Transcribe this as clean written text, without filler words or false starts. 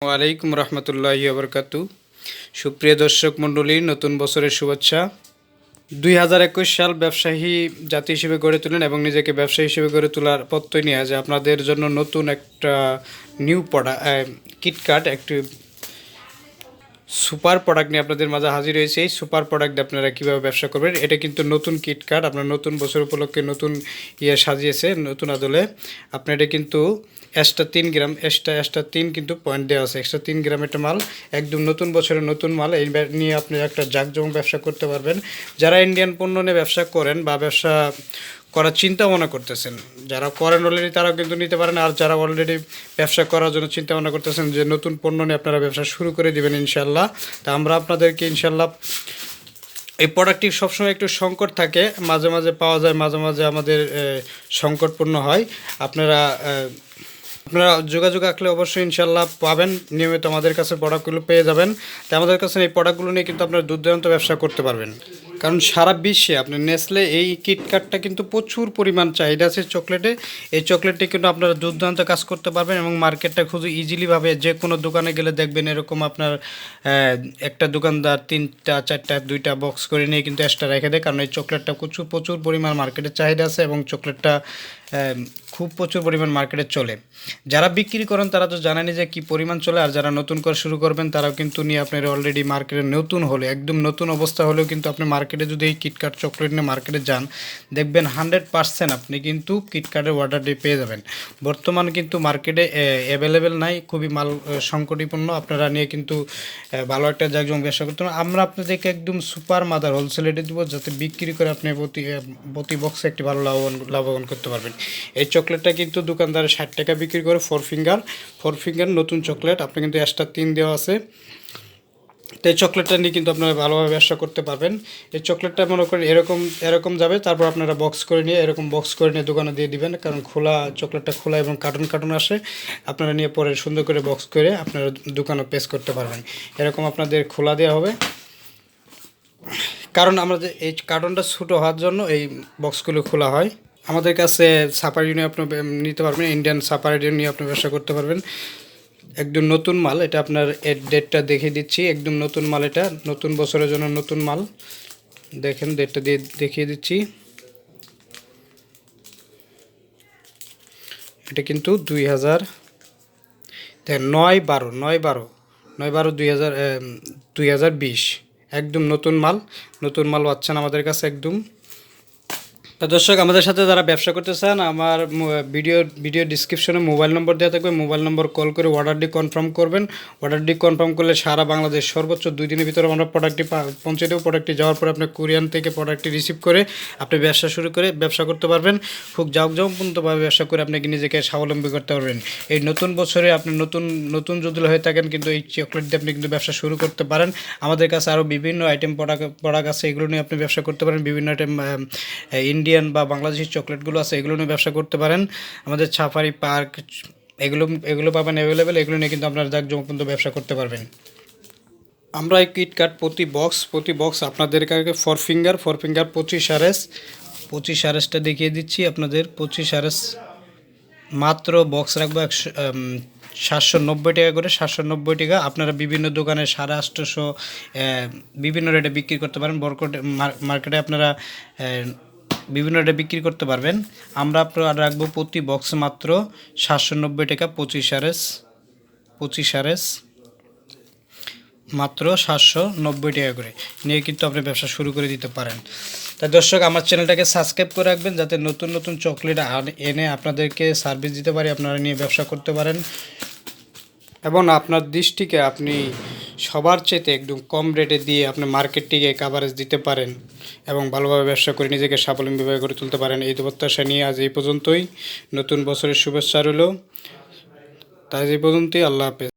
ওয়ালাইকুম রহমতুল্লাহি ওবরকাতু। সুপ্রিয় দর্শক মণ্ডলী, নতুন বছরের শুভেচ্ছা। 2021 সাল ব্যবসায়ী জাতি হিসেবে গড়ে তুলেন এবং নিজেকে ব্যবসায়ী হিসেবে গড়ে তোলার প্রত্যয় নিয়ে আজ আপনাদের জন্য নতুন একটা নিউ প্রোডাক্ট কিটকাট একটি সুপার প্রোডাক্ট নিয়ে আপনাদের মাঝে হাজির হয়েছে। এই সুপার প্রোডাক্ট দিয়ে আপনারা কীভাবে ব্যবসা করবেন, এটা কিন্তু নতুন কিটকাট, আপনার নতুন বছর উপলক্ষে নতুন সাজিয়েছে নতুন আদলে। আপনার এটা কিন্তু এক্সট্রা 3 গ্রাম এক্সট্রা 3 কিন্তু পয়েন্ট দেওয়া আছে। এক্সট্রা 3 গ্রাম একটা মাল, একদম নতুন বছরের নতুন মাল। এই নিয়ে আপনি একটা জাঁকজমক ব্যবসা করতে পারবেন। যারা ইন্ডিয়ান পণ্য নিয়ে ব্যবসা করেন বা ব্যবসা করার চিন্তা ভাবনা করতেছেন, যারা করেন অলরেডি তারাও কিন্তু নিতে পারেন। আর যারা অলরেডি ব্যবসা করার জন্য চিন্তা ভাবনা করতেছেন যে নতুন পণ্য নিয়ে আপনারা ব্যবসা শুরু করে দেবেন ইনশাল্লাহ, তা আমরা আপনাদেরকে ইনশাল্লাহ, এই প্রোডাক্টটি সবসময় একটু সংকট থাকে, মাঝে মাঝে পাওয়া যায়, মাঝে মাঝে আমাদের সংকটপূর্ণ হয়। আপনারা যোগাযোগ রাখলে অবশ্যই ইনশাল্লাহ পাবেন। নিয়মিত আমাদের কাছে প্রোডাক্টগুলো পেয়ে যাবেন। তাই আমাদের কাছে এই প্রোডাক্টগুলো নিয়ে কিন্তু আপনারা দুর্দান্ত ব্যবসা করতে পারবেন। কারণ সারা বিশ্বে আপনার নেসলে এই কিটকাটটা কিন্তু প্রচুর পরিমাণ চাহিদা আছে চকলেটে। এই চকলেটটি কিন্তু আপনারা দুর্দান্ত কাজ করতে পারবেন এবং মার্কেটটা খুব ইজিলিভাবে যে কোনো দোকানে গেলে দেখবেন এরকম আপনার একটা দোকানদার 3টা 4টা 2টা বক্স করে নিয়ে কিন্তু এক্সট্রা রেখে দেয়। কারণ এই চকলেটটা প্রচুর পরিমাণ মার্কেটে চাহিদা আছে এবং চকলেটটা খুব প্রচুর পরিমাণ মার্কেটে চলে। যারা বিক্রি করেন তারা তো জানেনই যে কী পরিমাণ চলে, আর যারা নতুন করে শুরু করবেন তারাও কিন্তু নিয়ে আপনার অলরেডি মার্কেটে নতুন হলে, একদম নতুন অবস্থা হলেও কিন্তু আপনি মার্কেটে যদি এই কিটকাট চকলেট নিয়ে মার্কেটে যান, দেখবেন 100% আপনি কিন্তু কিটকাটের অর্ডারটি পেয়ে যাবেন। বর্তমান কিন্তু মার্কেটে অ্যাভেলেবেল নাই, খুবই মাল সংকটপূর্ণ। আপনারা নিয়ে কিন্তু ভালো একটা জায়গায় ব্যবসা করতে পারেন। আমরা আপনাদেরকে একদম সুপার মাদার হোলসেল রেটে দেবো, যাতে বিক্রি করে আপনি প্রতি বক্সে একটি ভালো লাভবান করতে পারবেন। এই চকলেটটা কিন্তু দোকানদারে 60 টাকা বিক্রি করে। 4 ফিঙ্গার নতুন চকলেট, আপনি কিন্তু এক্সট্রা 3 দেওয়া আছে। তো এই চকলেটটা নিয়ে কিন্তু আপনারা ভালোভাবে ব্যবসা করতে পারবেন। এই চকলেটটা মনে করেন এরকম যাবে, তারপর আপনারা বক্স করে নিয়ে বক্স করে নিয়ে দোকানে দিয়ে দিবেন। কারণ চকলেটটা খোলা এবং কার্টুন আসে, আপনারা নিয়ে পরে সুন্দর করে বক্স করে আপনারা দোকানে পেশ করতে পারবেন। এরকম আপনাদের খোলা দেওয়া হবে। কারণ আমাদের এই কার্টুনটা ছোটো হওয়ার জন্য এই বক্সগুলো খোলা হয়। আমাদের কাছে সাপার ইউনিয়ন আপনি নিতে পারবেন, ইন্ডিয়ান সাপার ইউনিয়ন নিয়ে আপনি ব্যবসা করতে পারবেন। একদম নতুন মাল, এটা আপনার ডেটটা দেখিয়ে দিচ্ছি। একদম নতুন মাল, এটা নতুন বছরের জন্য নতুন মাল। দেখেন ডেটটা দিয়ে দেখিয়ে দিচ্ছি। এটা কিন্তু 2020 একদম নতুন মাল পাচ্ছেন আমাদের কাছে একদম। তো দর্শক, আমাদের সাথে যারা ব্যবসা করতে চান, আমার ভিডিও ডিসক্রিপশনে মোবাইল নম্বর দেওয়া থাকবে। মোবাইল নম্বর কল করে অর্ডারটি কনফার্ম করবেন। অর্ডারটি কনফার্ম করলে সারা বাংলাদেশ সর্বোচ্চ 2 দিনের ভিতরে আমরা প্রোডাক্টটি পৌঁছে দেবো। প্রোডাক্টটি যাওয়ার পরে আপনি কুরিয়ান থেকে প্রোডাক্টটি রিসিভ করে আপনি ব্যবসা করতে পারবেন। খুব জাঁকজমকপূর্ণভাবে ব্যবসা করে আপনি নিজেকে স্বাবলম্বী করতে পারবেন। এই নতুন বছরে আপনি নতুন যদি হয়ে থাকেন, কিন্তু এই চকলেট দিয়ে আপনি কিন্তু ব্যবসা শুরু করতে পারেন। আমাদের কাছে আরও বিভিন্ন আইটেম প্রোডাক্ট আছে, এগুলো নিয়ে আপনি ব্যবসা করতে পারেন। বিভিন্ন আইটেম ইন্ডিয়ান বা বাংলাদেশি চকলেটগুলো আছে, এগুলো নিয়ে ব্যবসা করতে পারেন। আমাদের সাফারি পার্ক এগুলো পাবেন অ্যাভেলেবেল। এগুলো নিয়ে কিন্তু আপনারা জাঁকজমকপূর্ণ ব্যবসা করতে পারবেন। আমরা এই কিটকাট প্রতি বক্স আপনাদের কাছে 4 ফিঙ্গার 25 আরএসটা দেখিয়ে দিচ্ছি আপনাদের। 25 আরএস মাত্র বক্স রাখবো 790 টাকা করে। 790 টাকা। আপনারা বিভিন্ন দোকানে 850 বিভিন্ন রেটে বিক্রি করতে পারেন। মার্কেটে আপনারা বিভিন্ন রেটে বিক্রি করতে পারবেন। আমরা আপনারা রাখবো প্রতি বক্স মাত্র 790 টাকা। 25 আরএস মাত্র 790 টাকা করে নিয়ে কিন্তু আপনি ব্যবসা শুরু করে দিতে পারেন। তাই দর্শক, আমার চ্যানেলটাকে সাবস্ক্রাইব করে রাখবেন, যাতে নতুন চকলেট এনে আপনাদেরকে সার্ভিস দিতে পারি, আপনারা নিয়ে ব্যবসা করতে পারেন এবং আপনার দৃষ্টিকে আপনি সবার চেয়ে একদম কম রেটে দিয়ে আপনি মার্কেটটিকে কাভারেজ দিতে পারেন এবং ভালোভাবে ব্যবসা করে নিজেকে স্বাবলম্বীভাবে করে তুলতে পারেন। এই প্রত্যাশা নিয়ে আজ এই পর্যন্তই। নতুন বছরের শুভেচ্ছা রইল। তাই এই পর্যন্তই। আল্লাহ হাফেজ।